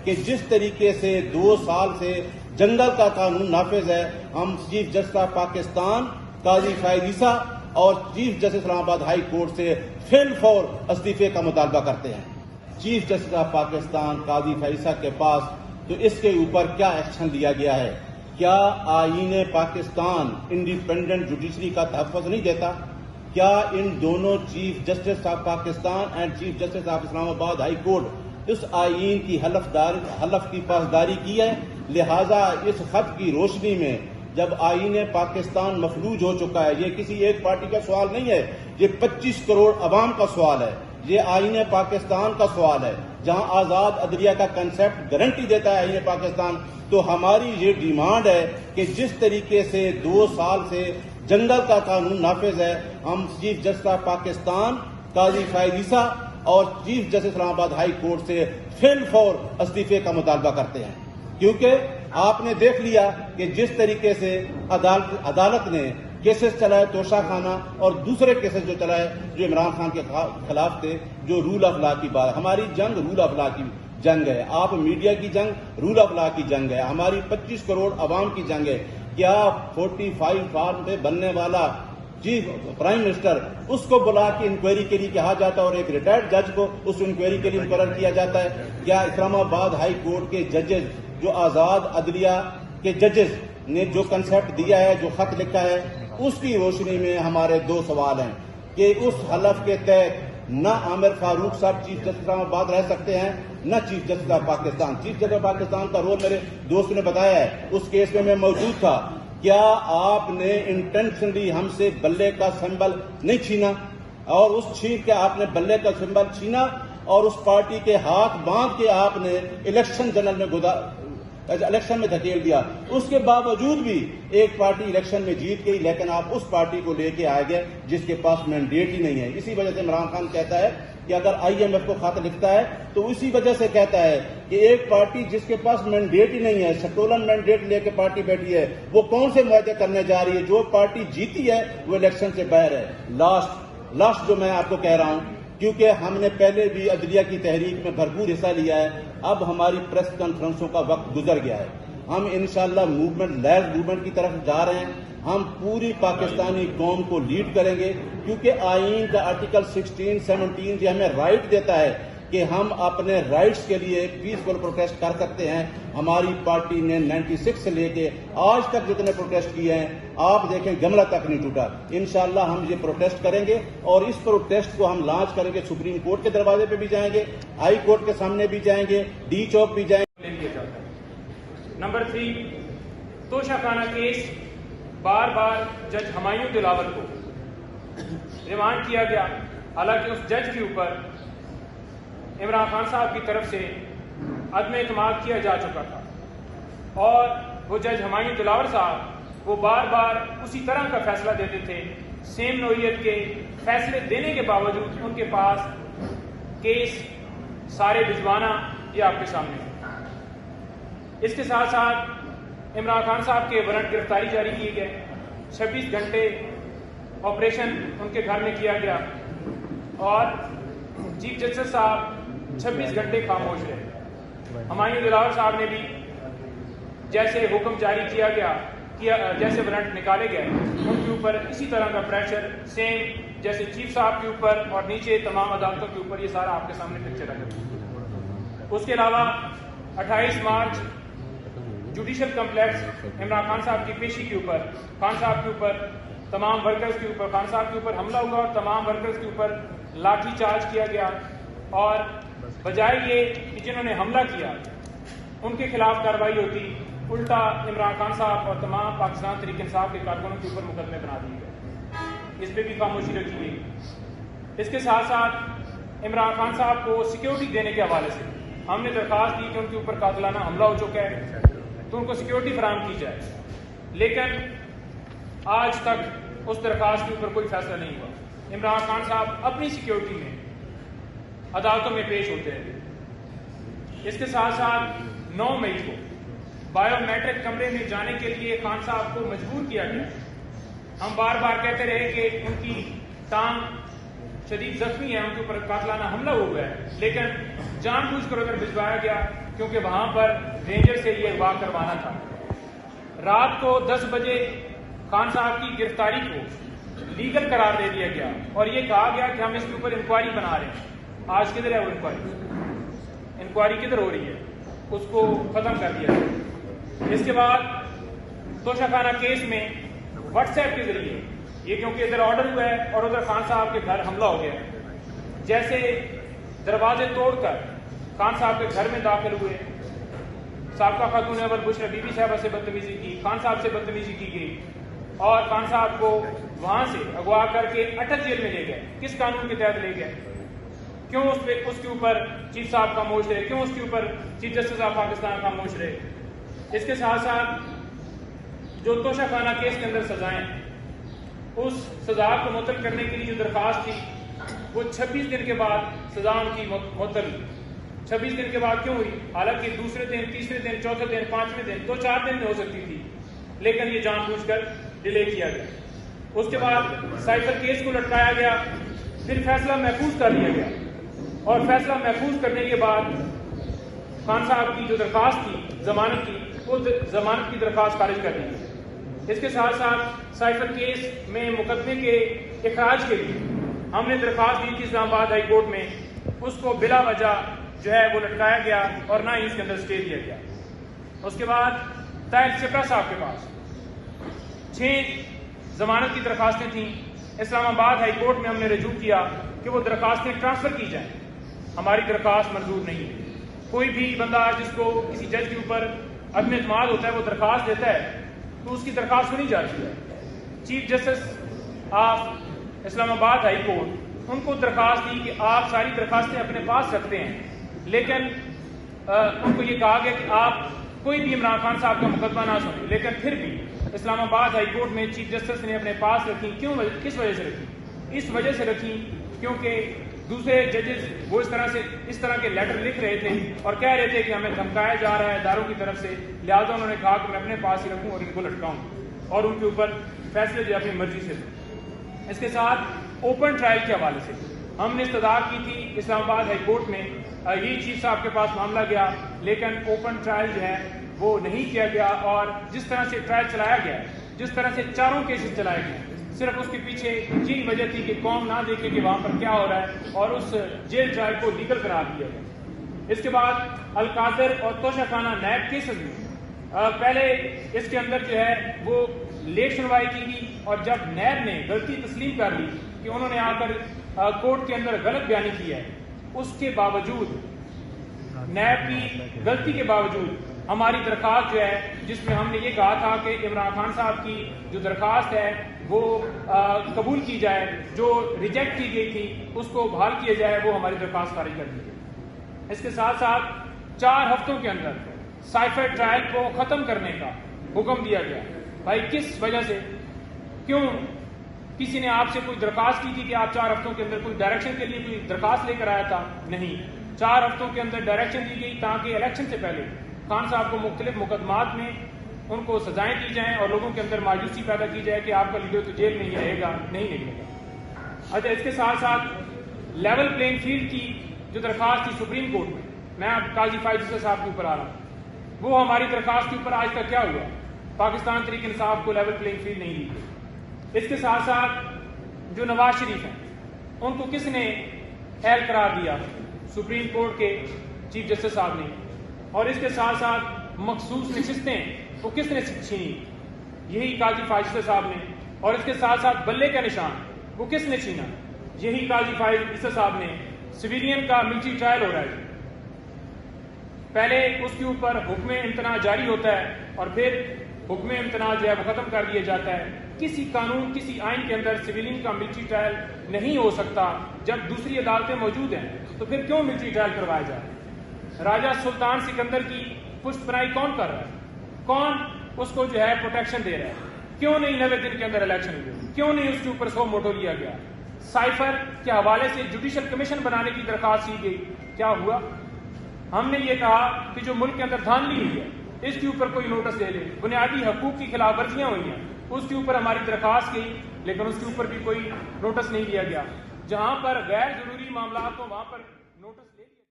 کہ جس طریقے سے 2 سال سے جنگل کا قانون نافذ ہے، ہم چیف جسٹس آف پاکستان قاضی فائز عیسیٰ اور چیف جسٹس اسلام آباد ہائی کورٹ سے فی الفور استعفے کا مطالبہ کرتے ہیں۔ چیف جسٹس آف پاکستان قاضی فائز عیسیٰ کے پاس تو اس کے اوپر کیا ایکشن لیا گیا ہے؟ کیا آئین پاکستان انڈیپینڈنٹ جوڈیشری کا تحفظ نہیں دیتا؟ کیا ان دونوں chief justice of Pakistan and chief justice of Islamabad high court اس آئین کی حلف کی پاسداری کی ہے؟ لہذا اس خط کی روشنی میں جب آئین پاکستان مفلوج ہو چکا ہے، یہ کسی ایک پارٹی کا سوال نہیں ہے، یہ 25 کروڑ عوام کا سوال ہے، یہ آئین پاکستان کا سوال ہے، جہاں آزاد عدلیہ کا کنسیپٹ گارنٹی دیتا ہے آئین پاکستان، تو ہماری یہ ڈیمانڈ ہے کہ جس طریقے سے 2 سال سے جنگل کا قانون نافذ ہے، ہم چیف جسٹس آف پاکستان قاضی فائز عیسیٰ اور چیف جسٹس اسلام آباد ہائی کورٹ سے فی الفور استعفے کا مطالبہ کرتے ہیں، کیونکہ آپ نے دیکھ لیا کہ جس طریقے سے عدالت نے کیسز چلائے توشہ خانہ اور دوسرے کیسز جو چلائے جو عمران خان کے خلاف تھے، جو رول آف لا کی بات، ہماری جنگ رول آف لا کی جنگ ہے، آپ میڈیا کی جنگ رول آف لا کی جنگ ہے، ہماری 25 کروڑ عوام کی جنگ ہے۔ کیا 45 فارم پہ بننے والا چیف پرائم منسٹر اس کو بلا کے انکوائری کے لیے کہا جاتا ہے اور ایک ریٹائرڈ جج کو اس انکوائری کے لیے مقرر کیا جاتا ہے؟ کیا اسلام آباد ہائی کورٹ کے ججز جو آزاد عدلیہ کے ججز نے جو کنسیپٹ دیا ہے، جو خط لکھا ہے، اس کی روشنی میں ہمارے 2 سوال ہیں کہ اس حلف کے تحت نہ عامر فاروق صاحب چیف جسٹس اسلام آباد رہ سکتے ہیں، نہ chief justice of Pakistan. Chief justice of Pakistan کا رول میرے دوست نے بتایا ہے، اس کیس میں موجود تھا۔ کیا آپ نے انٹینشنلی ہم سے بلے کا سمبل نہیں چھینا؟ اور اس چھین کے آپ نے بلے کا سمبل چھینا اور اس پارٹی کے ہاتھ باندھ کے آپ نے الیکشن میں دھکیل دیا۔ اس کے باوجود بھی ایک پارٹی الیکشن میں جیت گئی، لیکن آپ اس پارٹی کو لے کے آئے گئے جس کے پاس مینڈیٹ ہی نہیں ہے۔ اسی وجہ سے عمران خان کہتا ہے کہ اگر IMF کو خط لکھتا ہے تو اسی وجہ سے کہتا ہے کہ ایک پارٹی جس کے پاس مینڈیٹ ہی نہیں ہے، سٹولن مینڈیٹ لے کے پارٹی بیٹھی ہے، وہ کون سے معاہدے کرنے جا رہی ہے؟ جو پارٹی جیتی ہے وہ الیکشن سے باہر ہے۔ لاسٹ جو میں آپ کو کہہ رہا ہوں، کیونکہ ہم نے پہلے بھی عدلیہ کی تحریک میں بھرپور حصہ لیا ہے، اب ہماری پریس کانفرنسوں کا وقت گزر گیا ہے۔ ہم انشاءاللہ لیز موومنٹ کی طرف جا رہے ہیں، ہم پوری پاکستانی قوم کو لیڈ کریں گے، کیونکہ آئین کا آرٹیکل 16, 17 یہ ہمیں رائٹ دیتا ہے کہ ہم اپنے رائٹس کے لیے پیسفل پروٹیسٹ کر سکتے ہیں۔ ہماری پارٹی نے 96 سے لے کے آج تک جتنے پروٹیسٹ کیے ہیں، آپ دیکھیں گملہ تک نہیں ٹوٹا۔ انشاءاللہ ہم یہ پروٹیسٹ کریں گے اور اس پروٹیسٹ کو ہم لانچ کریں گے، سپریم کورٹ کے دروازے پہ بھی جائیں گے، ہائی کورٹ کے سامنے بھی جائیں گے، ڈی چوک بھی جائیں گے۔ نمبر 3، توشہ خانہ کیس بار بار جج ہمایوں دلاور کو ریمانڈ کیا گیا، حالانکہ اس جج کے اوپر عمران خان صاحب کی طرف سے عدم اعتماد کیا جا چکا تھا، اور وہ جج ہمایوں دلاور صاحب وہ بار بار اسی طرح کا فیصلہ دیتے تھے، سیم نوعیت کے فیصلے دینے کے باوجود ان کے پاس کیس سارے بھجوانا یہ آپ کے سامنے ہے۔ اس کے ساتھ ساتھ عمران خان صاحب کے وارنٹ گرفتاری جاری کیے گئے، 26 گھنٹے آپریشن ان کے گھر میں کیا گیا، اور چیف جسٹس صاحب 26 گھنٹے خاموش رہے۔ ہمایوں دلاور صاحب نے بھی جیسے حکم جاری کیا گیا، جیسے وارنٹ نکالے گئے، ان کے اوپر اسی طرح کا پریشر سیم جیسے چیف صاحب کے اوپر اور نیچے تمام عدالتوں کے اوپر، یہ سارا آپ کے سامنے پکچر ہے۔ اس کے علاوہ 28 مارچ جوڈیشل کمپلیکس عمران خان صاحب کی پیشی کے اوپر، خان صاحب کے اوپر، تمام ورکرز کے اوپر، خان صاحب کے اوپر حملہ ہوا اور تمام ورکرز کے اوپر لاٹھی چارج کیا گیا، اور بجائے یہ کہ جنہوں نے حملہ کیا ان کے خلاف کارروائی ہوتی، الٹا عمران خان صاحب اور تمام پاکستان تحریک انصاف کے کارکنوں کے اوپر مقدمے بنا دیے گئے۔ اس پہ بھی خاموشی رکھی گئی۔ اس کے ساتھ ساتھ عمران خان صاحب کو سیکیورٹی دینے کے حوالے سے ہم نے درخواست دی کہ ان کے اوپر قاتلانہ حملہ ہو چکا ہے تو ان کو سیکیورٹی فراہم کی جائے، لیکن آج تک اس درخواست کے اوپر کوئی فیصلہ نہیں ہوا۔ عمران خان صاحب اپنی سیکیورٹی میں عدالتوں میں پیش ہوتے ہیں۔ اس کے ساتھ ساتھ 9 مئی کو بایو میٹرک کمرے میں جانے کے لیے خان صاحب کو مجبور کیا گیا۔ ہم بار بار کہتے رہے کہ ان کی ٹانگ شدید زخمی ہے، ان کے اوپر قاتلانہ حملہ ہوا ہے، لیکن جان بوجھ کر اگر بھجوایا گیا کیونکہ وہاں پر رینجر سے یہ اغوا کروانا تھا۔ رات کو 10 بجے خان صاحب کی گرفتاری کو لیگل قرار دے دیا گیا اور یہ کہا گیا کہ ہم اس کے اوپر انکوائری بنا رہے ہیں۔ آج کدھر ہے وہ انکوائری کدھر ہو رہی ہے؟ اس کو ختم کر دیا گیا۔ اس کے بعد توشہ خانہ کیس میں واٹس ایپ کے ذریعے یہ کیونکہ ادھر آرڈر ہوا ہے اور ادھر خان صاحب کے گھر حملہ ہو گیا، جیسے دروازے توڑ کر خان صاحب کے گھر میں داخل ہوئے، سابقہ خاتون اول بشرا بی بی صاحبہ سے بدتمیزی کی، خان صاحب سے بدتمیزی کی گئی اور خان صاحب کو وہاں سے اغوا کر کے اٹک جیل میں لے گئے۔ کس قانون کے تحت لے گئے؟ کیوں اس کے اوپر چیف صاحب خاموش رہے؟ کیوں اس کے اوپر چیف جسٹس آف پاکستان خاموش رہے؟ اس کے ساتھ ساتھ جو توشہ خانہ کیس کے اندر سزائیں، اس سزا کو معطل کرنے کے لیے جو درخواست تھی وہ 26 دن کے بعد سزا ان کی معطل ہوئی۔ 26 دن کے بعد کیوں ہوئی؟ حالانکہ دوسرے دن، تیسرے دن، چوتھے دن، 5ویں دن، 2-4 دن میں ہو سکتی تھی، لیکن یہ جان بوجھ کر ڈیلے کیا گیا۔ اس کے بعد سائفر کیس کو لٹکایا گیا، پھر فیصلہ محفوظ کر لیا گیا اور فیصلہ محفوظ کرنے کے بعد خان صاحب کی جو درخواست تھی ضمانت کی، وہ ضمانت کی درخواست خارج کر دی گئی۔ اس کے ساتھ ساتھ سائفر کیس میں مقدمے کے اخراج کے لیے ہم نے درخواست دی تھی اسلام آباد ہائی کورٹ میں، اس کو بلا وجہ جو ہے وہ لٹکایا گیا اور نہ ہی اس کے اندر اسٹے دیا گیا۔ اس کے بعد طاہر چپڑا صاحب کے پاس 6 ضمانت کی درخواستیں تھیں۔ اسلام آباد ہائی کورٹ میں ہم نے رجوع کیا کہ وہ درخواستیں ٹرانسفر کی جائیں، ہماری درخواست منظور نہیں ہے۔ کوئی بھی بندہ جس کو کسی جج کے اوپر عدم اعتماد ہوتا ہے وہ درخواست دیتا ہے تو اس کی درخواست سنی جاتی ہے۔ Chief justice of Islamabad high court ان کو درخواست دی کہ آپ ساری درخواستیں اپنے پاس رکھتے ہیں، لیکن ان کو یہ کہا گیا کہ آپ کوئی بھی عمران خان صاحب کا مقدمہ نہ سنیں، لیکن پھر بھی اسلام آباد ہائی کورٹ میں چیف جسٹس نے اپنے پاس رکھی۔ کس وجہ سے رکھی؟ اس وجہ سے رکھی کیونکہ دوسرے ججز وہ اس طرح کے لیٹر لکھ رہے تھے اور کہہ رہے تھے کہ ہمیں دھمکایا جا رہا ہے اداروں کی طرف سے، لہٰذا انہوں نے کہا کہ میں اپنے پاس ہی رکھوں اور ان کو لٹکاؤں اور ان کے اوپر فیصلے جو اپنی مرضی سے دوں۔ اس کے ساتھ اوپن ٹرائل کے حوالے سے ہم نے استدعا کی تھی اسلام آباد ہائی کورٹ میں، یہی چیف صاحب کے پاس معاملہ گیا، لیکن اوپن ٹرائل جو ہے وہ نہیں کیا گیا اور جس طرح سے ٹرائل چلایا گیا، جس طرح سے 4 کیسز چلائے گئے، صرف اس کے پیچھے یہی وجہ تھی کہ قوم نہ دیکھے کہ وہاں پر کیا ہو رہا ہے اور اس جیل ٹرائل کو لیگل قرار دیا گیا۔ اس کے بعد القادر اور توشہ خانہ نیب کیسز میں پہلے اس کے اندر جو ہے وہ لیٹ سنوائی کی گئی اور جب نیب نے غلطی تسلیم کر لی کہ انہوں نے آ کر کورٹ کے اندر غلط بیانی کی ہے، اس کے باوجود نیب کی غلطی کے باوجود ہماری درخواست جو ہے جس میں ہم نے یہ کہا تھا کہ عمران خان صاحب کی جو درخواست ہے وہ قبول کی جائے، جو ریجیکٹ کی گئی تھی اس کو بحال کیا جائے، وہ ہماری درخواست خارج کر دی گئی۔ اس کے ساتھ ساتھ 4 ہفتوں کے اندر سائفر ٹرائل کو ختم کرنے کا حکم دیا گیا۔ بھائی کس وجہ سے؟ کیوں؟ کسی نے آپ سے کوئی درخواست کی تھی کہ آپ 4 ہفتوں کے اندر کوئی ڈائریکشن کے لیے کوئی درخواست لے کر آیا تھا؟ نہیں، 4 ہفتوں کے اندر ڈائریکشن دی گئی تاکہ الیکشن سے پہلے خان صاحب کو مختلف مقدمات میں ان کو سزائیں دی جائیں اور لوگوں کے اندر مایوسی پیدا کی جائے کہ آپ کا لیڈر تو جیل میں ہی رہے گا، نہیں نکلے گا۔ اچھا، اس کے ساتھ ساتھ لیول پلینگ فیلڈ کی جو درخواست تھی سپریم کورٹ میں اب قاضی فائز عیسی صاحب کے اوپر آ رہا ہوں، وہ ہماری درخواست کے اوپر آج تک کیا ہوا؟ پاکستان تحریک انصاف کو لیول پلینگ فیلڈ نہیں دی گئی۔ اس کے ساتھ ساتھ جو نواز شریف ہیں ان کو کس نے اہل قرار دیا؟ سپریم کورٹ کے چیف جسٹس صاحب نے۔ اور اس کے ساتھ ساتھ مخصوص نشستیں وہ کس نے چھینی؟ یہی قاضی فائز عیسی صاحب نے۔ اور اس کے ساتھ ساتھ بلے کا نشان وہ کس نے چھینا؟ یہی قاضی فائز عیسی صاحب نے۔ سویلین کا ملٹری ٹرائل ہو رہا ہے، پہلے اس کے اوپر حکم امتناع جاری ہوتا ہے اور پھر حکم امتناع جو ہے وہ ختم کر دیا جاتا ہے۔ کسی قانون، کسی آئین کے اندر سویلین کا ملٹری ٹرائل نہیں ہو سکتا جب دوسری عدالتیں موجود ہیں، تو پھر کیوں ملٹری ٹرائل کروایا جائے؟ راجہ سلطان سکندر کی پشت پناہی کون کر رہا ہے؟ کون اس کو جو ہے پروٹیکشن دے رہا ہے؟ کیوں نہیں 90 دن کے اندر الیکشن ہوئے؟ کیوں نہیں اس کے اوپر سو موٹو لیا گیا؟ سائفر کے حوالے سے جوڈیشل کمیشن بنانے کی درخواست کی گئی، کیا ہوا؟ ہم نے یہ کہا کہ جو ملک کے اندر دھاندلی ہوئی ہے اس کے اوپر کوئی نوٹس لے لے، بنیادی حقوق کی خلاف ورزیاں ہوئی ہیں اس کے اوپر ہماری درخواست کی، لیکن اس کے اوپر بھی کوئی نوٹس نہیں لیا گیا۔ جہاں پر غیر ضروری معاملات ہوں وہاں پر